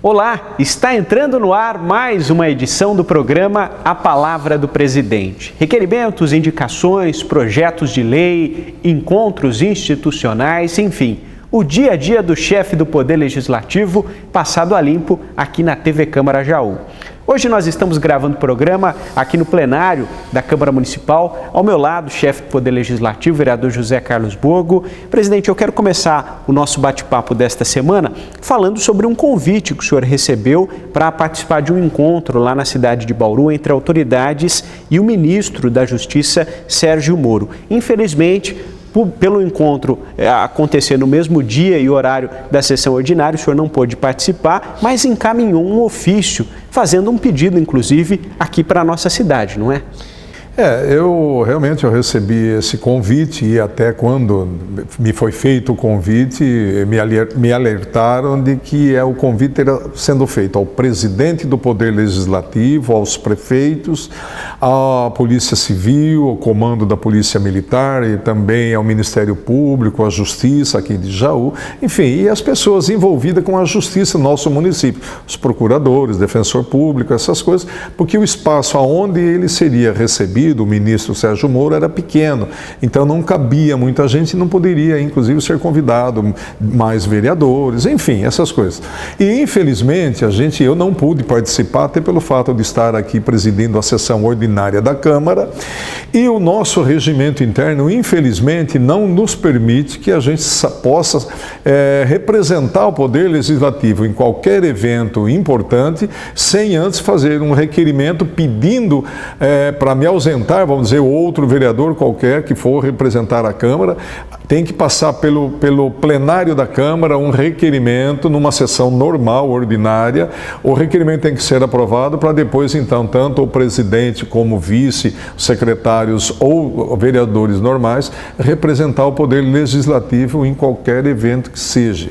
Olá, está entrando no ar mais uma edição do programa A Palavra do Presidente. Requerimentos, indicações, projetos de lei, encontros institucionais, enfim, o dia a dia do chefe do Poder Legislativo passado a limpo aqui na TV Câmara Jaú. Hoje nós estamos gravando o programa aqui no plenário da Câmara Municipal. Ao meu lado, o chefe do Poder Legislativo, vereador José Carlos Borgo. Presidente, eu quero começar o nosso bate-papo desta semana falando sobre um convite que o senhor recebeu para participar de um encontro lá na cidade de Bauru entre autoridades e o ministro da Justiça, Sérgio Moro. Infelizmente, pelo encontro acontecer no mesmo dia e horário da sessão ordinária, o senhor não pôde participar, mas encaminhou um ofício, fazendo um pedido, inclusive, aqui para a nossa cidade, não é? Eu recebi esse convite e até quando me foi feito o convite, me alertaram de que o convite era sendo feito ao presidente do Poder Legislativo, aos prefeitos, à Polícia Civil, ao comando da Polícia Militar e também ao Ministério Público, à Justiça aqui de Jaú, enfim, e as pessoas envolvidas com a Justiça no nosso município, os procuradores, defensor público, essas coisas, porque o espaço aonde ele seria recebido, o ministro Sérgio Moro, era pequeno, então não cabia muita gente e não poderia, inclusive, ser convidado, mais vereadores, enfim, essas coisas. E, infelizmente, eu não pude participar, até pelo fato de estar aqui presidindo a sessão ordinária da Câmara, e o nosso regimento interno, infelizmente, não nos permite que a gente possa representar o Poder Legislativo em qualquer evento importante, sem antes fazer um requerimento pedindo para me ausentar, vamos dizer, outro vereador qualquer que for representar a Câmara, tem que passar pelo plenário da Câmara um requerimento numa sessão normal, ordinária. O requerimento tem que ser aprovado para depois, então, tanto o presidente como o vice, secretários ou vereadores normais, representar o Poder Legislativo em qualquer evento que seja.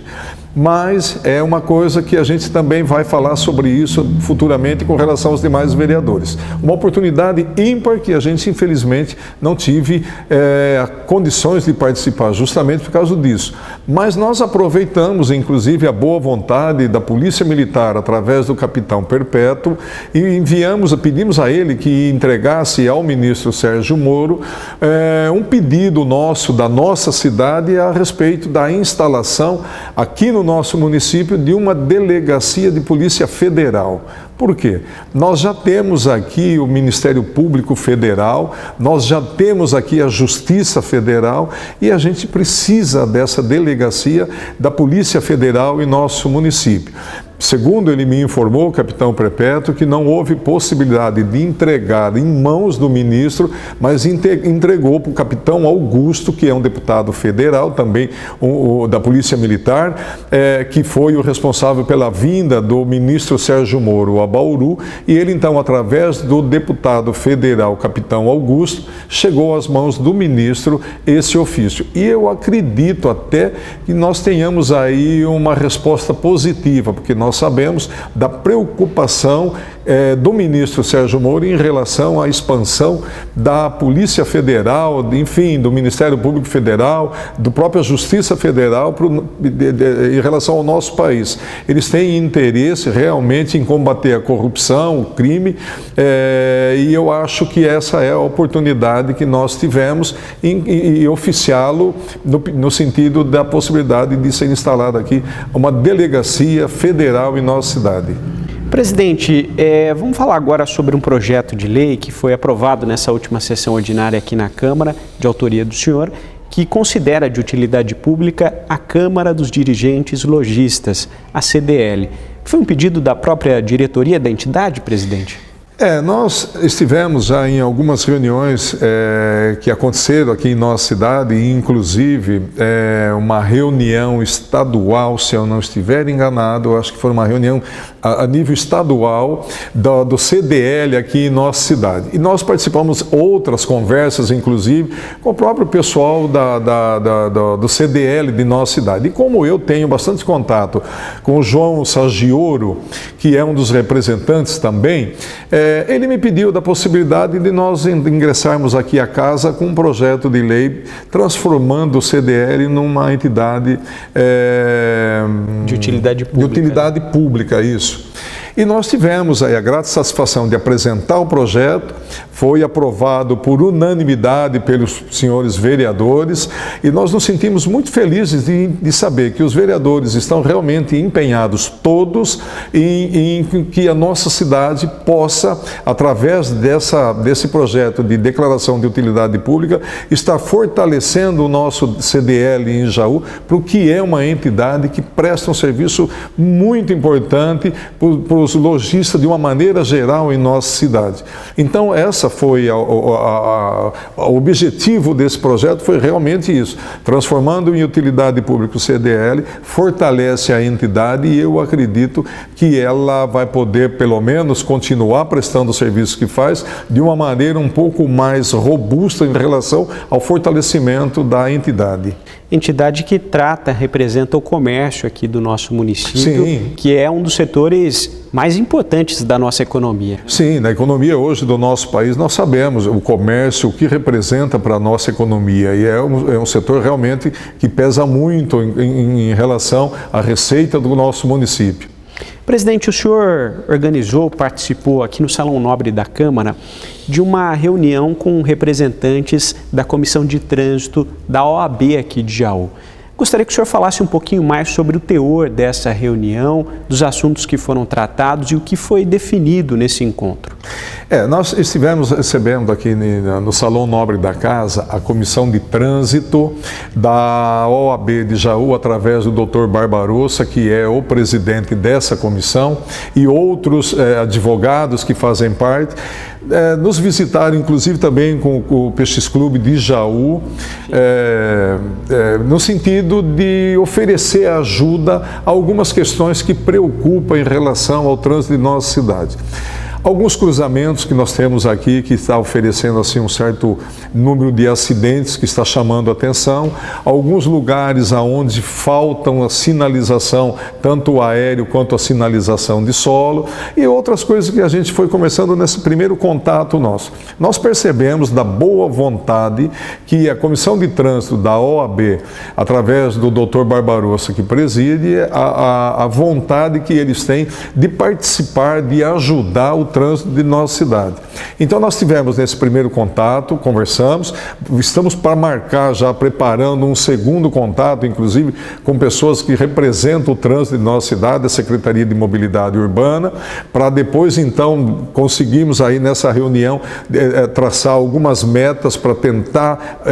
Mas é uma coisa que a gente também vai falar sobre isso futuramente com relação aos demais vereadores. Uma oportunidade ímpar que a gente, infelizmente, não tive condições de participar, justamente por causa disso. Mas nós aproveitamos, inclusive, a boa vontade da Polícia Militar, através do capitão Perpétuo, e pedimos a ele que entregasse ao ministro Sérgio Moro um pedido nosso, da nossa cidade, a respeito da instalação aqui no nosso município de uma delegacia de Polícia Federal. Por quê? Nós já temos aqui o Ministério Público Federal, nós já temos aqui a Justiça Federal e a gente precisa dessa delegacia da Polícia Federal em nosso município. Segundo ele me informou, o capitão Perpétuo, que não houve possibilidade de entregar em mãos do ministro, mas entregou para o capitão Augusto, que é um deputado federal, também da Polícia Militar, que foi o responsável pela vinda do ministro Sérgio Moro a Bauru, e ele então, através do deputado federal, capitão Augusto, chegou às mãos do ministro esse ofício. E eu acredito até que nós tenhamos aí uma resposta positiva, porque nós sabemos da preocupação do ministro Sérgio Moro em relação à expansão da Polícia Federal, enfim, do Ministério Público Federal, da própria Justiça Federal em relação ao nosso país. Eles têm interesse realmente em combater a corrupção, o crime, e eu acho que essa é a oportunidade que nós tivemos em oficiá-lo no sentido da possibilidade de ser instalada aqui uma delegacia federal em nossa cidade. Presidente, vamos falar agora sobre um projeto de lei que foi aprovado nessa última sessão ordinária aqui na Câmara, de autoria do senhor, que considera de utilidade pública a Câmara dos Dirigentes Lojistas, a CDL. Foi um pedido da própria diretoria da entidade, presidente? Nós estivemos já em algumas reuniões que aconteceram aqui em nossa cidade, inclusive uma reunião estadual, se eu não estiver enganado, eu acho que foi uma reunião a nível estadual do CDL aqui em nossa cidade. E nós participamos outras conversas, inclusive, com o próprio pessoal do CDL de nossa cidade. E como eu tenho bastante contato com o João Sagioro, que é um dos representantes também, ele me pediu da possibilidade de nós ingressarmos aqui à casa com um projeto de lei transformando o CDL numa entidade de utilidade pública. De utilidade pública, isso. E nós tivemos aí a grata satisfação de apresentar o projeto, foi aprovado por unanimidade pelos senhores vereadores e nós nos sentimos muito felizes de saber que os vereadores estão realmente empenhados todos em que a nossa cidade possa, através desse projeto de declaração de utilidade pública, estar fortalecendo o nosso CDL em Jaú, para o que é uma entidade que presta um serviço muito importante para os lojistas de uma maneira geral em nossa cidade. Então, essa foi o objetivo desse projeto, foi realmente isso, transformando em utilidade pública o CDL, fortalece a entidade e eu acredito que ela vai poder, pelo menos, continuar prestando o serviço que faz de uma maneira um pouco mais robusta em relação ao fortalecimento da entidade. Entidade que representa o comércio aqui do nosso município, sim, que é um dos setores mais importantes da nossa economia. Sim, na economia hoje do nosso país nós sabemos o comércio, o que representa para a nossa economia e é um setor realmente que pesa muito em relação à receita do nosso município. Presidente, o senhor participou aqui no Salão Nobre da Câmara de uma reunião com representantes da Comissão de Trânsito da OAB aqui de Jaú. Gostaria que o senhor falasse um pouquinho mais sobre o teor dessa reunião, dos assuntos que foram tratados e o que foi definido nesse encontro. Nós estivemos recebendo aqui no Salão Nobre da Casa a Comissão de Trânsito da OAB de Jaú, através do Dr. Barbarossa, que é o presidente dessa comissão, e outros advogados que fazem parte. Nos visitaram, inclusive, também com o PX Clube de Jaú, no sentido de oferecer ajuda a algumas questões que preocupam em relação ao trânsito de nossa cidade. Alguns cruzamentos que nós temos aqui que está oferecendo assim um certo número de acidentes que está chamando a atenção, alguns lugares onde faltam a sinalização, tanto o aéreo quanto a sinalização de solo e outras coisas que a gente foi começando nesse primeiro contato nosso. Nós percebemos da boa vontade que a Comissão de Trânsito da OAB, através do Dr. Barbarossa que preside, a vontade que eles têm de participar, de ajudar o trânsito de nossa cidade. Então nós tivemos nesse primeiro contato, conversamos, estamos para marcar já, preparando um segundo contato, inclusive com pessoas que representam o trânsito de nossa cidade, a Secretaria de Mobilidade Urbana, para depois então conseguirmos aí nessa reunião traçar algumas metas para tentar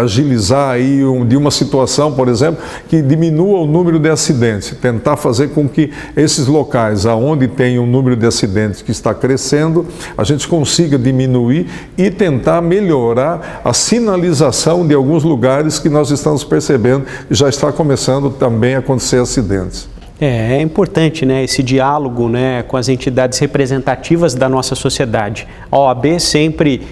agilizar aí de uma situação, por exemplo, que diminua o número de acidentes, tentar fazer com que esses locais aonde tem um número de acidentes que está crescendo, a gente consiga diminuir e tentar melhorar a sinalização de alguns lugares que nós estamos percebendo que já está começando também a acontecer acidentes. É importante, né, esse diálogo, né, com as entidades representativas da nossa sociedade. A OAB sempre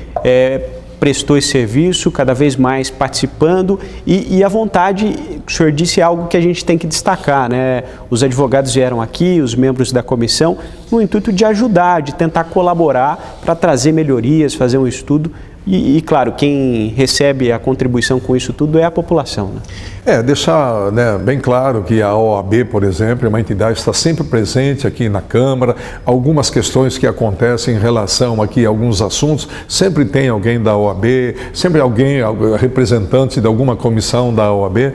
prestou esse serviço, cada vez mais participando e a vontade, o senhor disse, é algo que a gente tem que destacar, né? Os advogados vieram aqui, os membros da comissão, no intuito de ajudar, de tentar colaborar para trazer melhorias, fazer um estudo e claro, quem recebe a contribuição com isso tudo é a população, né? Deixar bem claro que a OAB, por exemplo, é uma entidade que está sempre presente aqui na Câmara. Algumas questões que acontecem em relação aqui a alguns assuntos, sempre tem alguém da OAB, sempre alguém, representante de alguma comissão da OAB.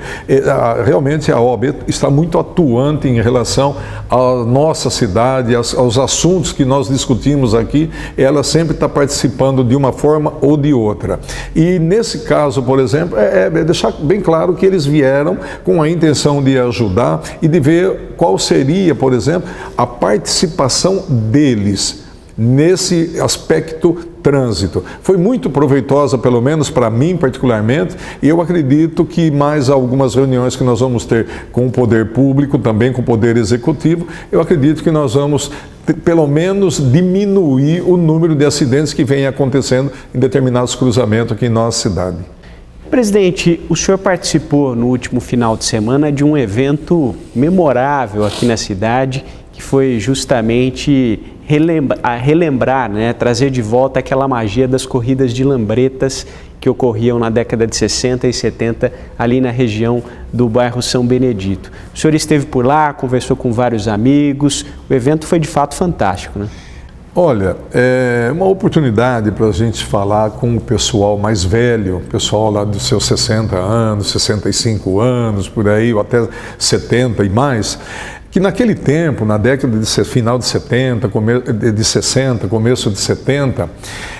Realmente a OAB está muito atuante em relação à nossa cidade, aos assuntos que nós discutimos aqui. Ela sempre está participando de uma forma ou de outra. E nesse caso, por exemplo, deixar bem claro que eles vieram com a intenção de ajudar e de ver qual seria, por exemplo, a participação deles nesse aspecto trânsito. Foi muito proveitosa, pelo menos para mim particularmente, e eu acredito que mais algumas reuniões que nós vamos ter com o poder público, também com o poder executivo, eu acredito que nós vamos pelo menos diminuir o número de acidentes que vem acontecendo em determinados cruzamentos aqui em nossa cidade. Presidente, o senhor participou no último final de semana de um evento memorável aqui na cidade, que foi justamente relembrar, né, trazer de volta aquela magia das corridas de lambretas que ocorriam na década de 60 e 70 ali na região do bairro São Benedito. O senhor esteve por lá, conversou com vários amigos, o evento foi de fato fantástico, né? Olha, é uma oportunidade para a gente falar com o pessoal mais velho, pessoal lá dos seus 60 anos, 65 anos, por aí, ou até 70 e mais, que naquele tempo, na década de final de 70, de 60, começo de 70,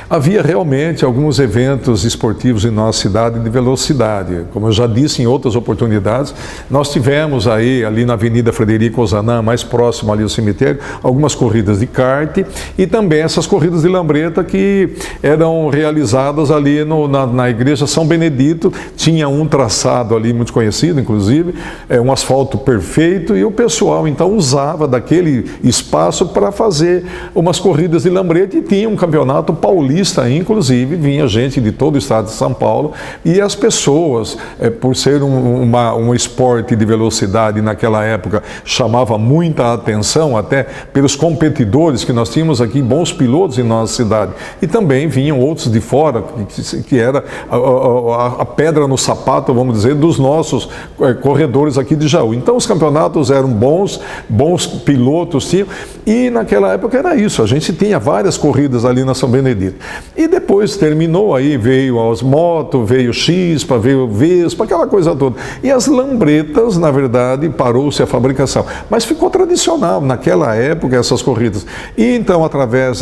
havia realmente alguns eventos esportivos em nossa cidade de velocidade. Como eu já disse em outras oportunidades, nós tivemos aí, ali na Avenida Frederico Ozanam, mais próximo ali ao cemitério, algumas corridas de kart e também essas corridas de lambreta que eram realizadas ali na Igreja São Benedito. Tinha um traçado ali muito conhecido, inclusive, um asfalto perfeito, e o pessoal então usava daquele espaço para fazer umas corridas de lambreta, e tinha um campeonato paulista. Inclusive, vinha gente de todo o estado de São Paulo, e as pessoas, por ser um esporte de velocidade naquela época, chamava muita atenção até pelos competidores que nós tínhamos aqui, bons pilotos em nossa cidade, e também vinham outros de fora, que era a pedra no sapato, vamos dizer, dos nossos corredores aqui de Jaú. Então os campeonatos eram bons pilotos tinham, e naquela época era isso, a gente tinha várias corridas ali na São Benedito. E depois terminou, aí veio as motos, veio Chispa, veio Vespa, aquela coisa toda. E as lambretas, na verdade, parou-se a fabricação. Mas ficou tradicional naquela época essas corridas. E então, através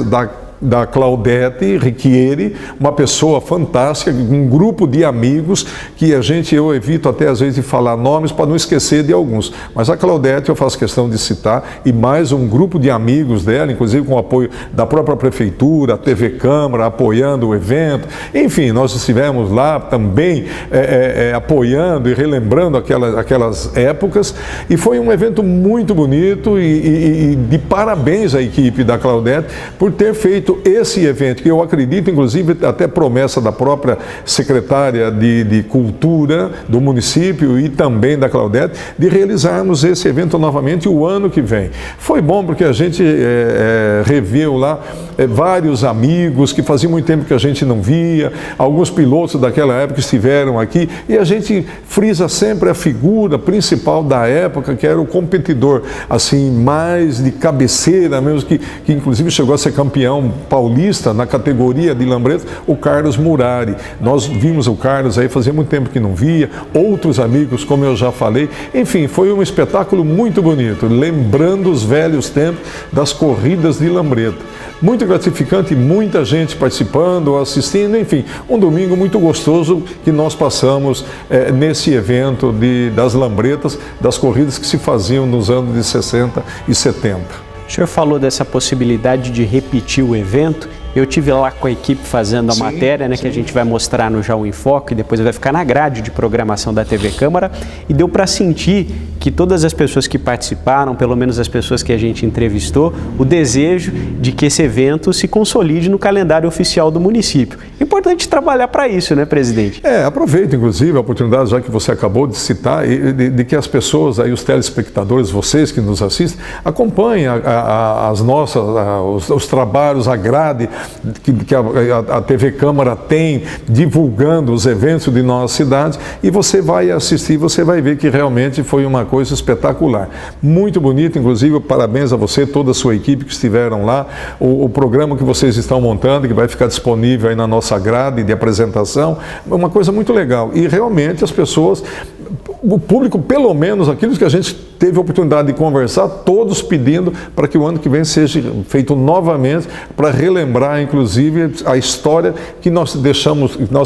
da Claudete Richieri, uma pessoa fantástica, um grupo de amigos que eu evito até às vezes de falar nomes para não esquecer de alguns, mas a Claudete eu faço questão de citar, e mais um grupo de amigos dela, inclusive com o apoio da própria prefeitura, a TV Câmara apoiando o evento, enfim, nós estivemos lá também apoiando e relembrando aquelas épocas, e foi um evento muito bonito, e de parabéns à equipe da Claudete por ter feito esse evento, que eu acredito, inclusive, até promessa da própria secretária de Cultura do município e também da Claudete, de realizarmos esse evento novamente o ano que vem. Foi bom porque a gente reviu lá vários amigos que fazia muito tempo que a gente não via, alguns pilotos daquela época estiveram aqui, e a gente frisa sempre a figura principal da época, que era o competidor, assim, mais de cabeceira mesmo, que inclusive chegou a ser campeão paulista na categoria de lambretas, o Carlos Murari. Nós vimos o Carlos aí, fazia muito tempo que não via, outros amigos, como eu já falei. Enfim, foi um espetáculo muito bonito, lembrando os velhos tempos das corridas de lambreta. Muito gratificante, muita gente participando, assistindo, enfim, um domingo muito gostoso que nós passamos nesse evento das lambretas, das corridas que se faziam nos anos de 60 e 70. O senhor falou dessa possibilidade de repetir o evento. Eu tive lá com a equipe fazendo a matéria, né, que a gente vai mostrar no Jaú em Foco e depois vai ficar na grade de programação da TV Câmara, e deu para sentir que todas as pessoas que participaram, pelo menos as pessoas que a gente entrevistou, o desejo de que esse evento se consolide no calendário oficial do município. Importante trabalhar para isso, né, presidente? Aproveito, inclusive, a oportunidade, já que você acabou de citar, de que as pessoas, aí, os telespectadores, vocês que nos assistem, acompanhem os trabalhos, a grade que a TV Câmara tem divulgando os eventos de nossa cidade, e você vai assistir, você vai ver que realmente foi uma coisa espetacular. Muito bonito, inclusive, parabéns a você, toda a sua equipe que estiveram lá, o programa que vocês estão montando, que vai ficar disponível aí na nossa grade de apresentação, é uma coisa muito legal. E realmente as pessoas, o público, pelo menos aqueles que a gente teve a oportunidade de conversar, todos pedindo para que o ano que vem seja feito novamente, para relembrar, inclusive, a história que nós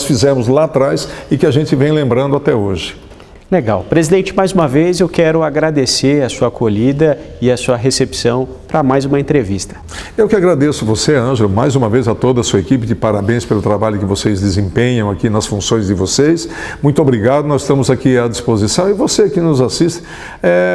fizemos lá atrás e que a gente vem lembrando até hoje. Legal. Presidente, mais uma vez eu quero agradecer a sua acolhida e a sua recepção para mais uma entrevista. Eu que agradeço você, Ângelo, mais uma vez a toda a sua equipe, de parabéns pelo trabalho que vocês desempenham aqui nas funções de vocês. Muito obrigado, nós estamos aqui à disposição. E você que nos assiste,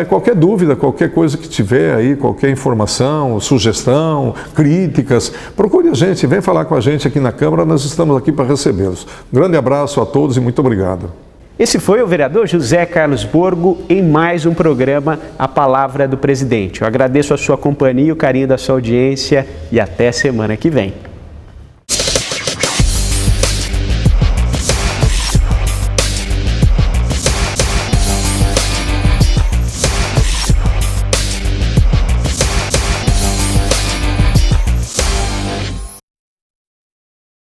qualquer dúvida, qualquer coisa que tiver aí, qualquer informação, sugestão, críticas, procure a gente, vem falar com a gente aqui na Câmara, nós estamos aqui para recebê-los. Um grande abraço a todos e muito obrigado. Esse foi o vereador José Carlos Borgo em mais um programa A Palavra do Presidente. Eu agradeço a sua companhia, o carinho da sua audiência e até semana que vem.